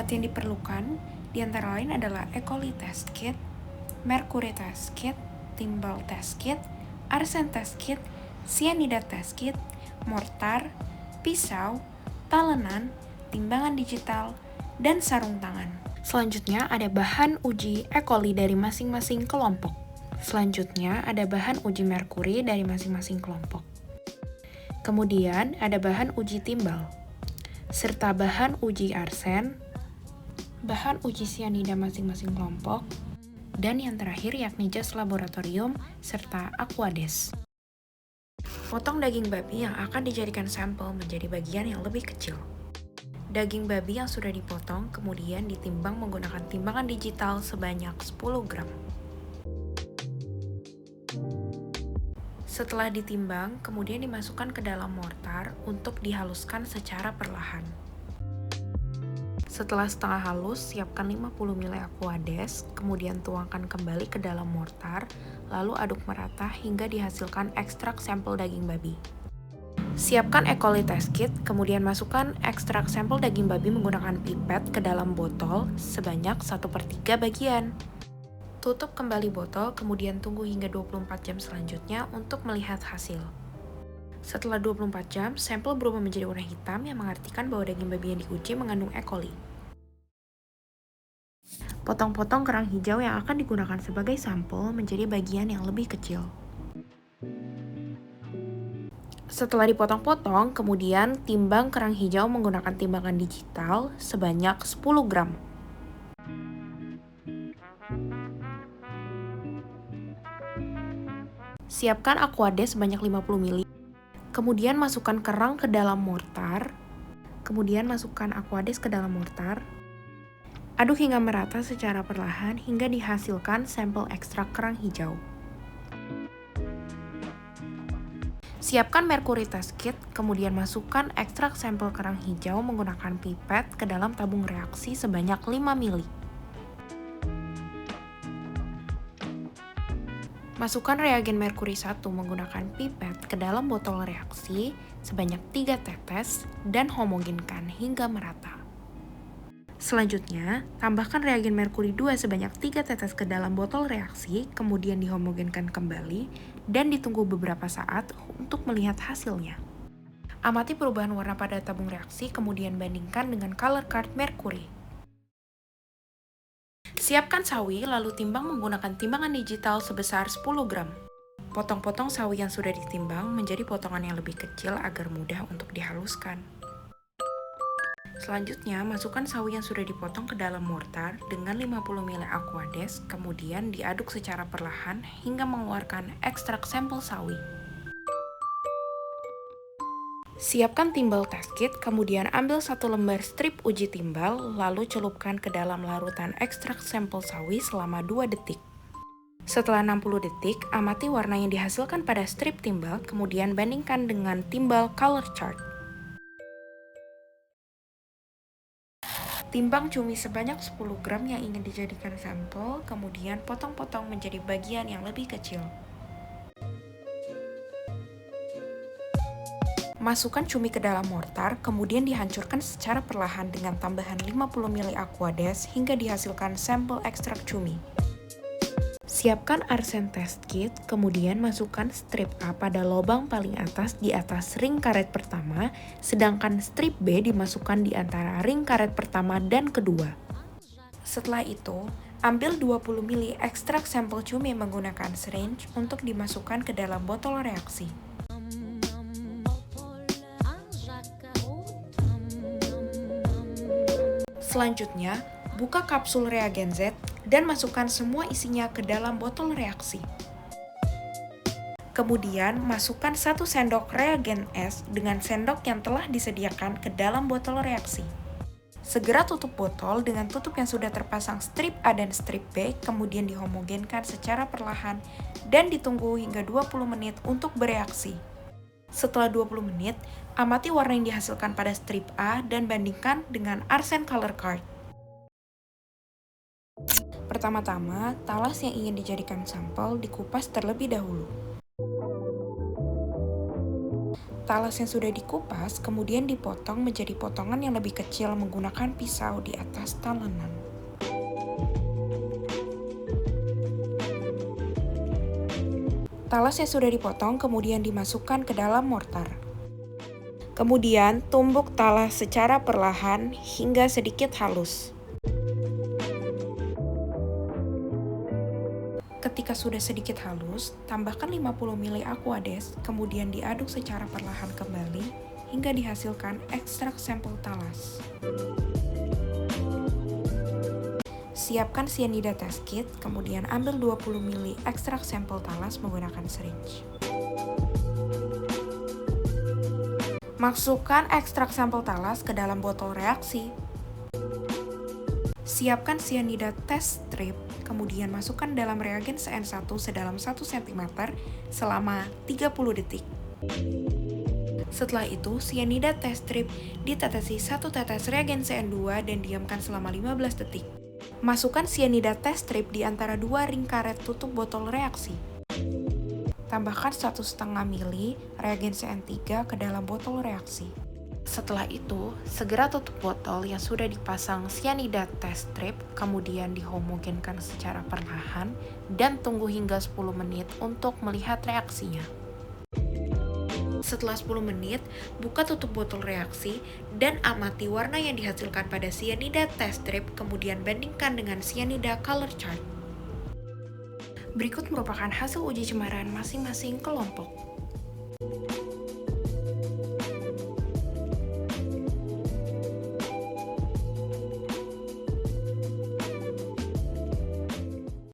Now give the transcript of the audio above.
alat yang diperlukan diantara lain adalah E. coli test kit, mercury test kit, timbal test kit, arsen test kit, cyanida test kit, mortar, pisau, talenan, timbangan digital, dan sarung tangan. Selanjutnya ada bahan uji E. coli dari masing-masing kelompok. Selanjutnya ada bahan uji merkuri dari masing-masing kelompok. Kemudian ada bahan uji timbal, serta bahan uji arsen, bahan uji cyanida masing-masing kelompok, dan yang terakhir yakni jas laboratorium serta Aquades. Potong daging babi yang akan dijadikan sampel menjadi bagian yang lebih kecil. Daging babi yang sudah dipotong kemudian ditimbang menggunakan timbangan digital sebanyak 10 gram. Setelah ditimbang, kemudian dimasukkan ke dalam mortar untuk dihaluskan secara perlahan. Setelah setengah halus, siapkan 50 ml Aquades, kemudian tuangkan kembali ke dalam mortar, lalu aduk merata hingga dihasilkan ekstrak sampel daging babi. Siapkan E. coli test kit, kemudian masukkan ekstrak sampel daging babi menggunakan pipet ke dalam botol sebanyak 1/3 bagian. Tutup kembali botol, kemudian tunggu hingga 24 jam selanjutnya untuk melihat hasil. Setelah 24 jam, sampel berubah menjadi warna hitam yang mengartikan bahwa daging babi yang diuji mengandung E. coli. Potong-potong kerang hijau yang akan digunakan sebagai sampel menjadi bagian yang lebih kecil. Setelah dipotong-potong, kemudian timbang kerang hijau menggunakan timbangan digital sebanyak 10 gram. Siapkan Aquades sebanyak 50 ml. Kemudian masukkan kerang ke dalam mortar. Kemudian masukkan Aquades ke dalam mortar. Aduk hingga merata secara perlahan hingga dihasilkan sampel ekstrak kerang hijau. Siapkan mercury test kit, kemudian masukkan ekstrak sampel kerang hijau menggunakan pipet ke dalam tabung reaksi sebanyak 5 ml. Masukkan reagen merkuri 1 menggunakan pipet ke dalam botol reaksi sebanyak 3 tetes dan homogenkan hingga merata. Selanjutnya, tambahkan reagen merkuri 2 sebanyak 3 tetes ke dalam botol reaksi, kemudian dihomogenkan kembali, dan ditunggu beberapa saat untuk melihat hasilnya. Amati perubahan warna pada tabung reaksi, kemudian bandingkan dengan color card merkuri. Siapkan sawi, lalu timbang menggunakan timbangan digital sebesar 10 gram. Potong-potong sawi yang sudah ditimbang menjadi potongan yang lebih kecil agar mudah untuk dihaluskan. Selanjutnya, masukkan sawi yang sudah dipotong ke dalam mortar dengan 50 ml Aquades, kemudian diaduk secara perlahan hingga mengeluarkan ekstrak sampel sawi. Siapkan timbal test kit, kemudian ambil 1 lembar strip uji timbal, lalu celupkan ke dalam larutan ekstrak sampel sawi selama 2 detik. Setelah 60 detik, amati warna yang dihasilkan pada strip timbal, kemudian bandingkan dengan timbal color chart. Timbang cumi sebanyak 10 gram yang ingin dijadikan sampel, kemudian potong-potong menjadi bagian yang lebih kecil. Masukkan cumi ke dalam mortar, kemudian dihancurkan secara perlahan dengan tambahan 50 ml Aquades hingga dihasilkan sampel ekstrak cumi. Siapkan arsen test kit, kemudian masukkan strip A pada lubang paling atas di atas ring karet pertama, sedangkan strip B dimasukkan di antara ring karet pertama dan kedua. Setelah itu, ambil 20 ml ekstrak sampel cumi menggunakan syringe untuk dimasukkan ke dalam botol reaksi. Selanjutnya, buka kapsul reagen Z dan masukkan semua isinya ke dalam botol reaksi. Kemudian, masukkan 1 sendok reagen S dengan sendok yang telah disediakan ke dalam botol reaksi. Segera tutup botol dengan tutup yang sudah terpasang strip A dan strip B, kemudian dihomogenkan secara perlahan dan ditunggu hingga 20 menit untuk bereaksi. Setelah 20 menit, amati warna yang dihasilkan pada strip A dan bandingkan dengan arsen color card. Pertama-tama, talas yang ingin dijadikan sampel dikupas terlebih dahulu. Talas yang sudah dikupas kemudian dipotong menjadi potongan yang lebih kecil menggunakan pisau di atas talenan. Talas yang sudah dipotong kemudian dimasukkan ke dalam mortar. Kemudian tumbuk talas secara perlahan hingga sedikit halus. Ketika sudah sedikit halus, tambahkan 50 ml Aquades, kemudian diaduk secara perlahan kembali hingga dihasilkan ekstrak sampel talas. Siapkan cyanida test kit, kemudian ambil 20 ml ekstrak sampel talas menggunakan syringe. Masukkan ekstrak sampel talas ke dalam botol reaksi. Siapkan cyanida test strip, kemudian masukkan dalam reagen CN1 sedalam 1 cm selama 30 detik. Setelah itu, cyanida test strip ditetesi 1 tetes reagen CN2 dan diamkan selama 15 detik. Masukkan cyanida test strip di antara 2 ring karet tutup botol reaksi. Tambahkan 1,5 ml reagen CN3 ke dalam botol reaksi. Setelah itu, segera tutup botol yang sudah dipasang cyanida test strip, kemudian dihomogenkan secara perlahan dan tunggu hingga 10 menit untuk melihat reaksinya. Setelah 10 menit, buka tutup botol reaksi dan amati warna yang dihasilkan pada cyanida test strip, kemudian bandingkan dengan cyanida color chart. Berikut merupakan hasil uji cemaran masing-masing kelompok.